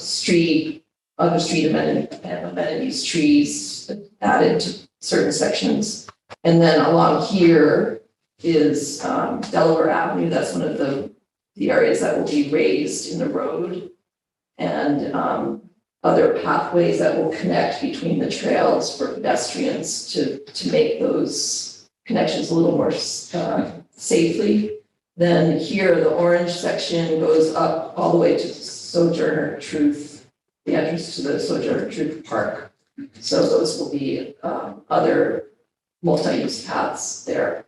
street amenities, trees added to certain sections. And then along here is Delaware Avenue. That's one of the areas that will be raised in the road. And other pathways that will connect between the trails for pedestrians to make those connections a little more safely. Then here, the orange section goes up all the way to Sojourner Truth, the entrance to the Sojourner Truth Park. So those will be other multi-use paths there.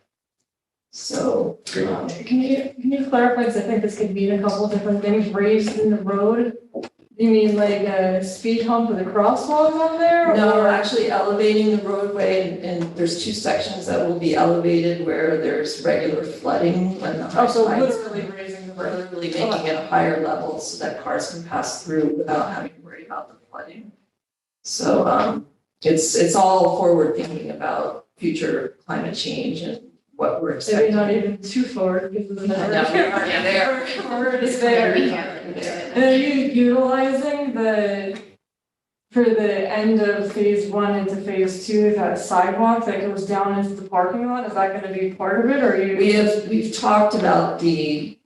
So. Can you clarify, because I think this could mean a couple of different things, raised in the road? You mean like a speed hump with a crosswalk on there? No, or actually elevating the roadway and there's two sections that will be elevated where there's regular flooding when the high so tides. literally raising the road. Literally making it a higher level so that cars can pass through without having to worry about the flooding. So it's all forward thinking about future climate change and what we're Maybe expecting. not even too forward because of the. I know, we're already there. We're already there. And are you utilizing for the end of phase 1 into phase 2, that sidewalk that goes down into the parking lot? Is that gonna be part of it, or are you? We've talked about the,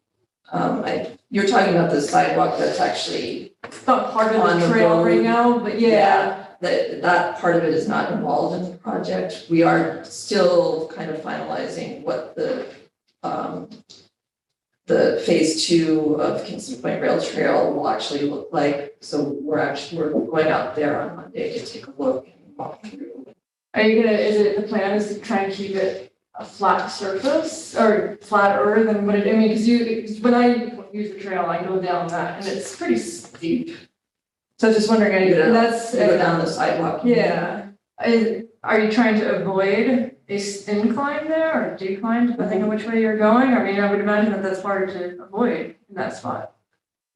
you're talking about the sidewalk that's actually It's not part of on the the trail road. right now, but yeah. That part of it is not involved in the project. We are still kind of finalizing what the phase 2 of Kingston Point Rail Trail will actually look like. So we're going out there on Monday to take a look and walk through. Are you gonna, the plan is to try and keep it a flat surface or flatter than what it, I mean, because when I use the trail, I go down that and it's pretty steep. So I was just wondering, You go down the sidewalk. Yeah. Are you trying to avoid a incline there or decline, depending on which way you're going? I mean, I would imagine that that's hard to avoid in that spot.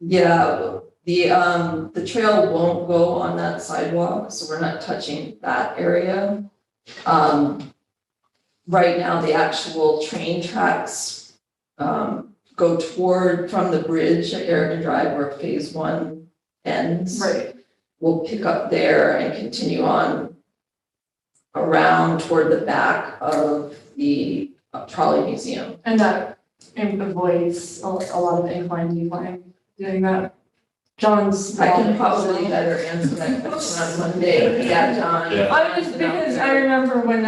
Yeah, the trail won't go on that sidewalk, so we're not touching that area. Right now, the actual train tracks go toward from the bridge at Garrigan Drive where phase 1 ends. Right. We'll pick up there and continue on around toward the back of the Trolley Museum. And that avoids a lot of incline, decline, doing that. John's. I can probably better answer that question on Monday. Yeah, John. Yeah. I was, because I remember when,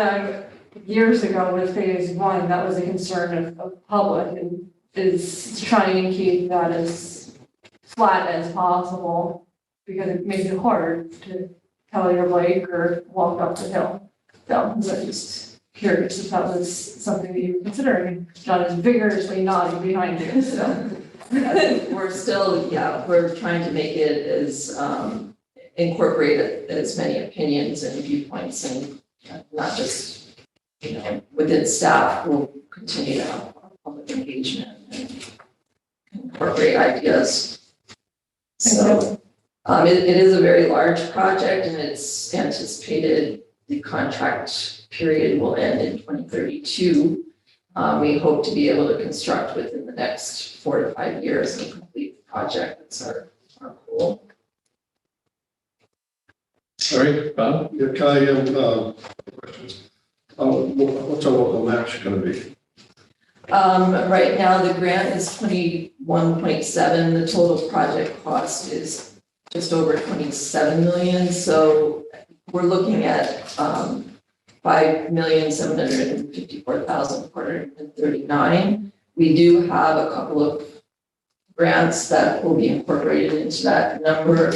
years ago with phase 1, that was a concern of public and is trying to keep that as flat as possible because it makes it hard to pedal your bike or walk up the hill. So I'm just curious if that was something that you were considering. John is vigorously nodding behind you, so. We're still, we're trying to make it as, incorporate as many opinions and viewpoints and not just, within staff, we'll continue to have public engagement and incorporate ideas. So, it is a very large project and it's anticipated the contract period will end in 2032. We hope to be able to construct within the next 4 to 5 years and complete the project. That's our goal. All right, Bob? Yeah, can I, questions? What's our local match gonna be? Right now, the grant is 21.7. The total project cost is just over 27 million. So we're looking at 5,754,439. We do have a couple of grants that will be incorporated into that number.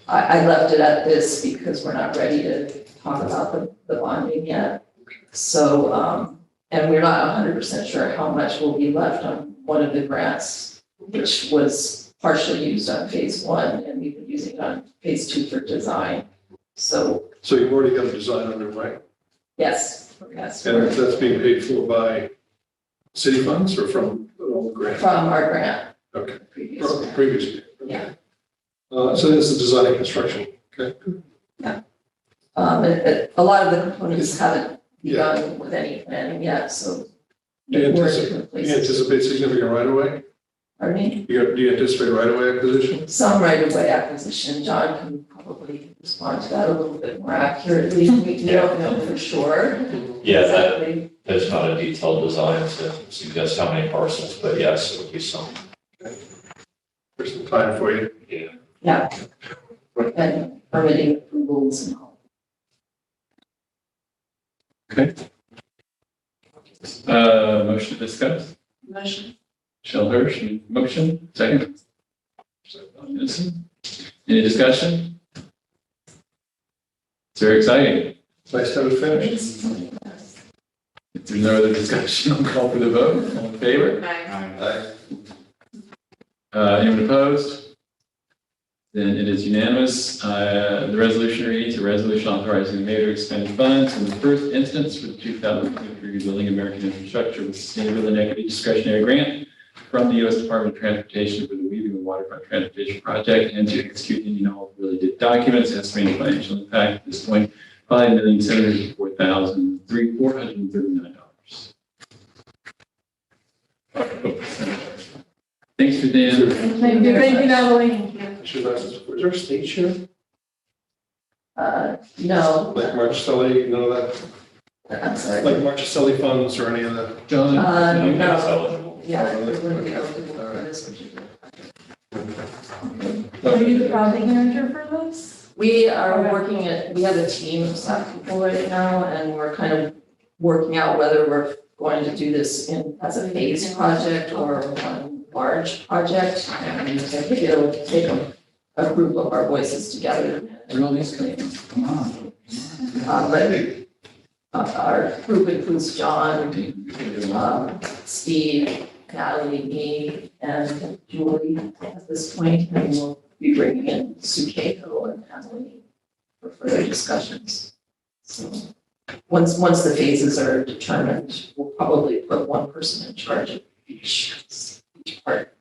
I left it at this because we're not ready to talk about the bonding yet. So, and we're not 100% sure how much will be left on one of the grants, which was partially used on phase 1, and we've been using it on phase 2 for design. So You've already got a design underway? yes. And that's being paid for by city funds or from the old grant? From our grant. Okay. Previous From grant. previous year. Yeah. So this is design and construction, okay? A lot of the components haven't begun with any planning yet, so. Do you we're in different places. anticipate significant right of way? Pardon me? Do you anticipate right of way acquisition? Some right-of-way acquisition, John can probably respond to that a little bit more accurately. We don't know for sure. Yeah, Exactly. there's not a detailed design to suggest how many parcels, but yes, it'll be some. There's some time for you. Yeah. Yeah. And permitting approvals and all. Motion to discuss? Motion. Michelle Hirsch, motion, second? Any discussion? It's very exciting. Nice to have it finished. If there's no other discussion, I'll call for the vote. All in favor? Aye. Anyone opposed? Then it is unanimous. The resolution reads, a resolution authorizing the mayor to expend funds in the first instance for the 2023 Rebuilding American Infrastructure with Sustainability and Equity Discretionary Grant from the U.S. Department of Transportation for the Weaving and Waterfront Transportation Project and to execute any and all related documents, estimating financial impact at this point, $5,704,439. Thanks for Dan. Thank you, Natalie. Should I ask, is there a state share? No. Like Marchicelli, none of that? I'm sorry. Like Marchicelli funds or any of that? John? No. eligible. Yeah, we wouldn't be eligible for this particular. Are you the project manager for this? We are working at, we have a team of staff people right now, and we're kind of working out whether we're going to do this as a phased project or one large project. And I think it'll take a group of our voices together. Come on. But our group includes John, Steve, Natalie, me, and Julie at this point, and we'll be bringing in Sue Cahill and Natalie for further discussions. So once the phases are determined, we'll probably put one person in charge of each part.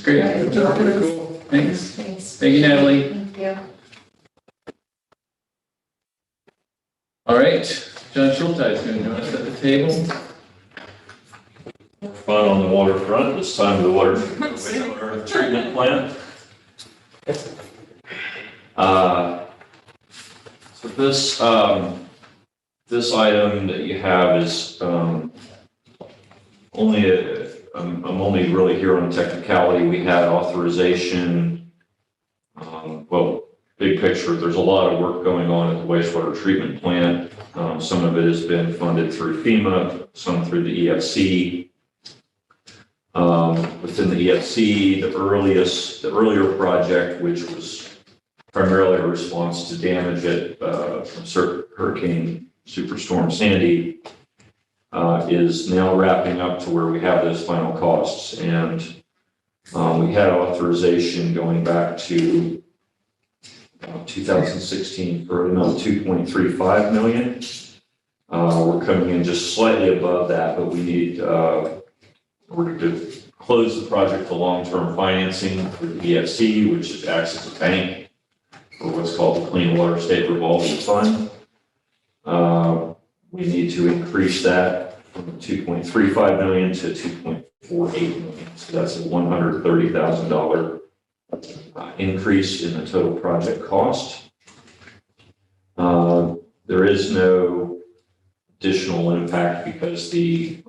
Great. Cool. Thanks. Thanks. Thank you, Natalie. Thank you. All right, John Schulteis is going to join us at the table. Fun on the waterfront, this time the wastewater treatment plant. So this item that you have is I'm only really here on technicality. We had authorization. Well, big picture, there's a lot of work going on at the wastewater treatment plant. Some of it has been funded through FEMA, some through the EFC. Within the EFC, the earlier project, which was primarily a response to damage from Hurricane Superstorm Sandy, is now wrapping up to where we have those final costs. And we had authorization going back to 2016 for another 2.35 million. We're coming in just slightly above that, but we need we're to close the project to long-term financing for the EFC, which acts as a bank. for what's called the Clean Water State Revolving Fund. We need to increase that from 2.35 million to 2.48 million. So that's a $130,000 increase in the total project cost. There is no additional impact because the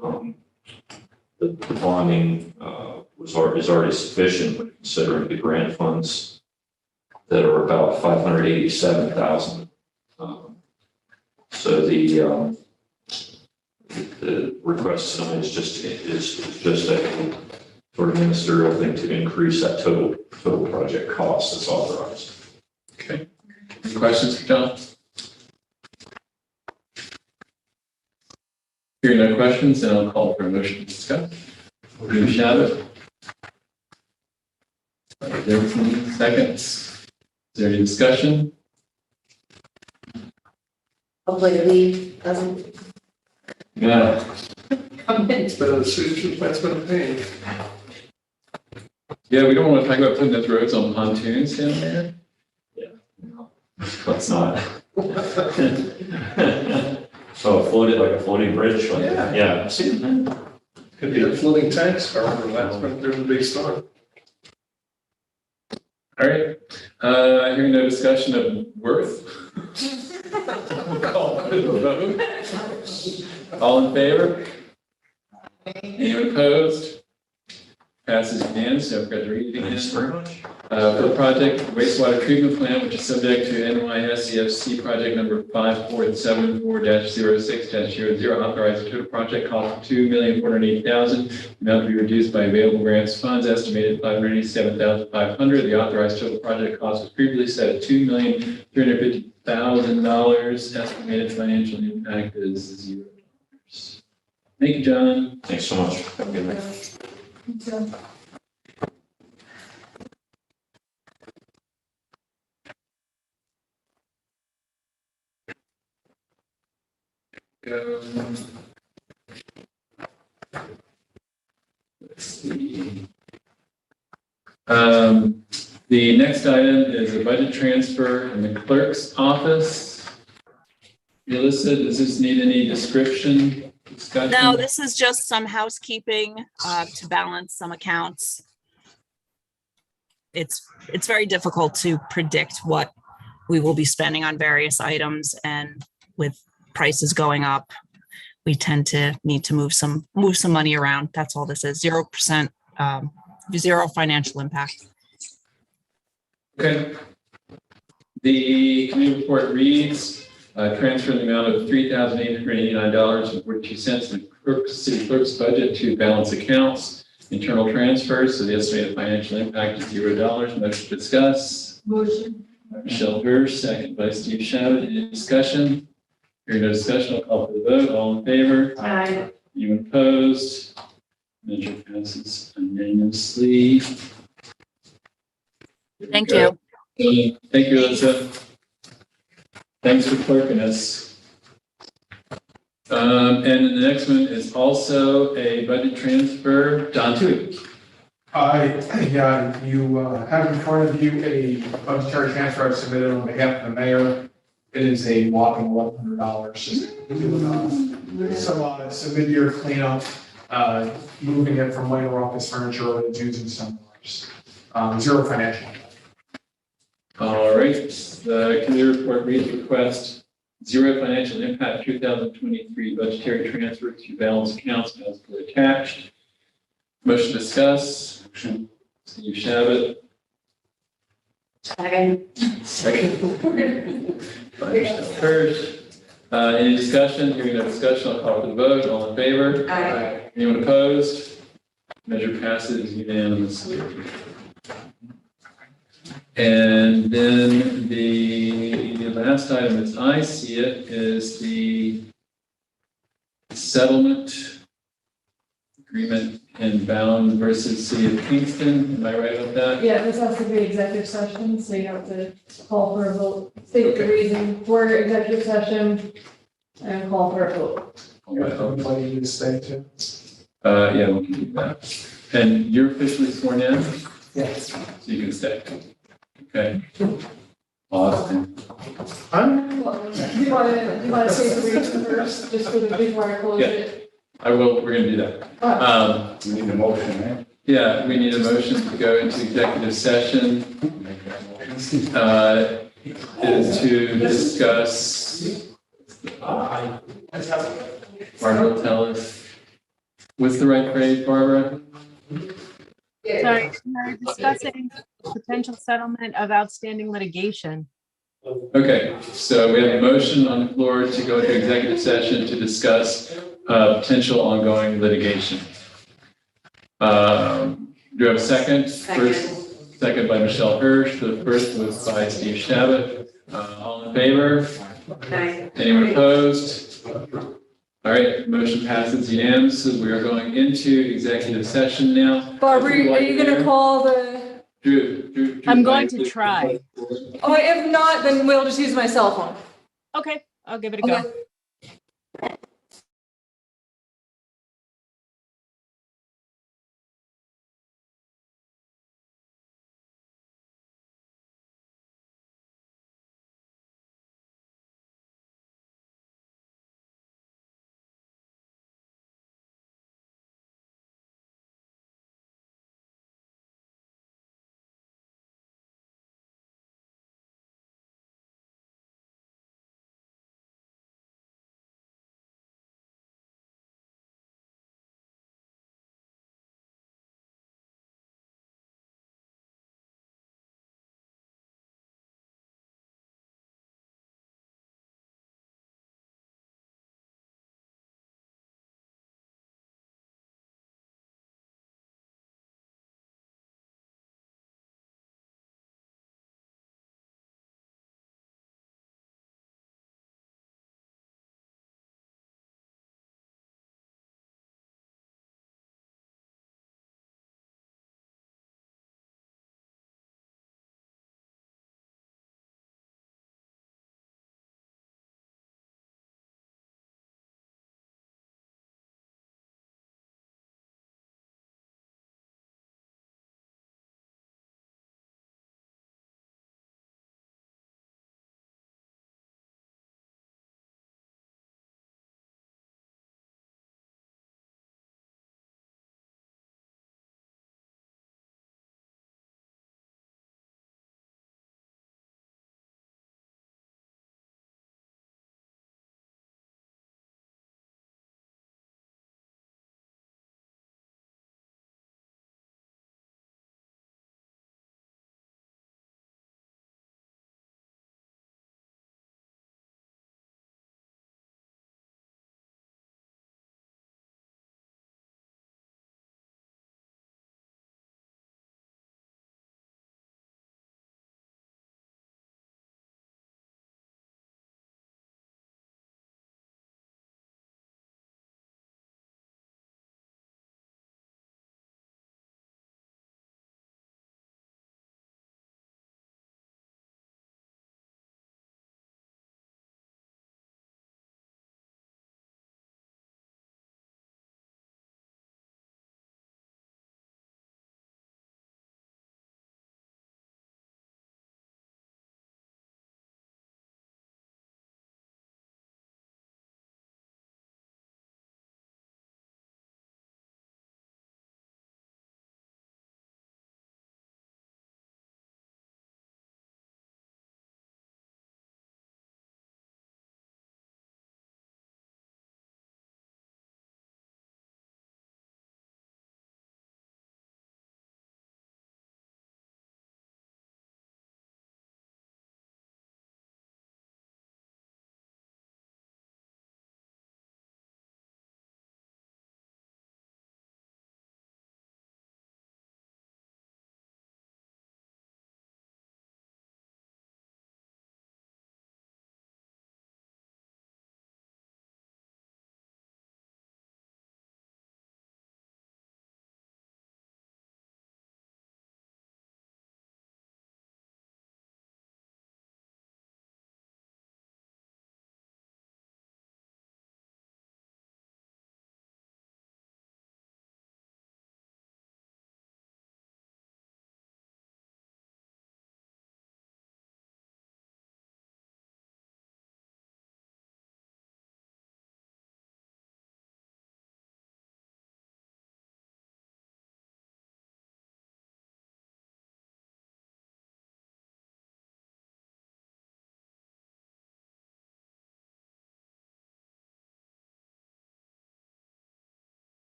bonding is already sufficient when considering the grant funds that are about 587,000. So the request tonight is just a sort of ministerial thing to increase that total project cost that's authorized. Okay. Any questions for John? Hearing no questions, then I'll call for a motion to discuss. Drew Shabbat. 13 seconds. Is there any discussion? Hopefully the lead doesn't Yeah. come in. It's been a pain. Yeah, we don't want to talk about putting those roads on pontoons down there. Let's not. So a floating bridge. Yeah. I've seen that. Could be a floating tanks. I remember last when there was a big storm. All right. Hearing no discussion of worth. Call for the vote. All in favor? Anyone opposed? Passes unanimously. I've got to read it again. Thanks very much. For the project wastewater treatment plant, which is subject to NYSCFC project number 5474-06-00, authorize a total project cost of $2,480,000. Amount to be reduced by available grants funds, estimated $587,500. The authorized total project cost was previously set at $2,350,000. Estimated financial impact is $0. Thank you, John. Thanks so much. Have a good night. Let's see. The next item is a budget transfer in the clerk's office. Melissa, does this need any description? Discussion? No, this is just some housekeeping to balance some accounts. It's very difficult to predict what we will be spending on various items, and with prices going up, we tend to need to move some money around. That's all this is. 0%, zero financial impact. Okay. The committee report reads, transfer in the amount of $3,889.42 in the city clerk's budget to balance accounts, internal transfers. So the estimated financial impact is $0. Motion to discuss. Motion. Michelle Hirsch, second by Steve Shabbat. Any discussion? Hearing no discussion, I'll call for the vote. All in favor? Aye. Anyone opposed? Measure passes unanimously. Thank you. Thank you, Alyssa. Thanks for clerking us. And the next one is also a budget transfer. John Tui. Yeah, you have in front of you a budgetary transfer I've submitted on behalf of the mayor. It is a whopping $1,100. Just some mid-year cleanup, moving it from minor office furniture to using some zero financial. All right, the committee report reads request zero financial impact 2023 budgetary transfer to balance accounts as per attached. Motion to discuss. Steve Shabbat. Second. First. Any discussion? Hearing no discussion, I'll call for the vote. All in favor? Aye. Anyone opposed? Measure passes unanimously. And then the last item, as I see it, is the settlement agreement in Bound versus City of Kingston. Am I right about that? Yeah, this has to be executive session, so you have to call for a vote, state the reason for executive session, and call for a vote. Everybody need to stay too. Yeah, we can do that. And you're officially sworn in, Yes. so you can stay. Okay. Austin. You wanna say the reason first, just for the before I close it? I will, we're gonna do that. We need a motion, right? Yeah, we need a motion to go into executive session, is to discuss. Barbara will tell us. What's the right phrase, Barbara? Sorry, we're discussing potential settlement of outstanding litigation. Okay, so we have a motion on the floor to go into executive session to discuss potential ongoing litigation. Do you have a second? Second by Michelle Hirsch. The first was by Steve Shabbat. All in favor? Anyone opposed? All right, motion passes unanimously. We are going into executive session now. Barbara, are you gonna call the? Drew, I'm going to try. Oh, if not, then we'll just use my cell phone. Okay, I'll give it a go.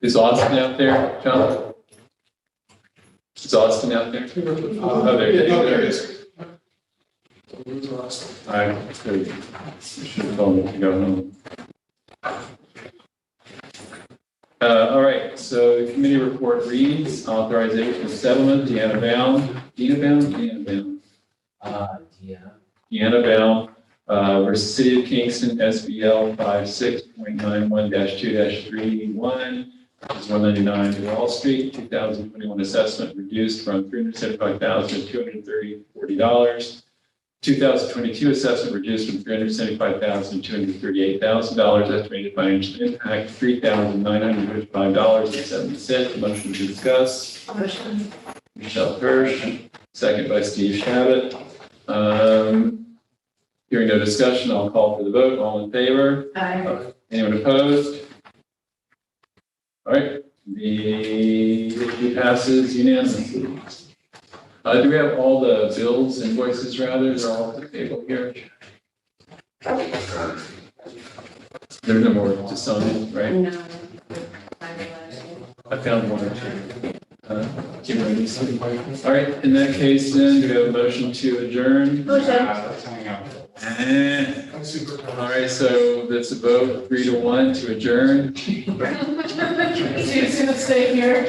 Is Austin out there, John? Is Austin out there? Oh, there he is. I should have told him to go home. All right, so the committee report reads authorization of settlement, Deanna Bound, Deanna Bound, versus City of Kingston, SBL 56.91-2-31, which is 199 Wall Street, 2021 assessment reduced from $375,000 to $240. 2022 assessment reduced from $375,000 to $238,000, estimated financial impact $3,955.70. Motion to discuss. Motion. Michelle Hirsch, second by Steve Shabbat. Hearing no discussion, I'll call for the vote. All in favor? Aye. Anyone opposed? All right, the issue passes unanimously. Do we have all the bills, invoices rather, they're all at the table here? There's no more to sign, right? No. I found one or two. All right, in that case then, do we have a motion to adjourn? Motion. All right, so that's a vote 3-1 to adjourn. She's gonna stay here.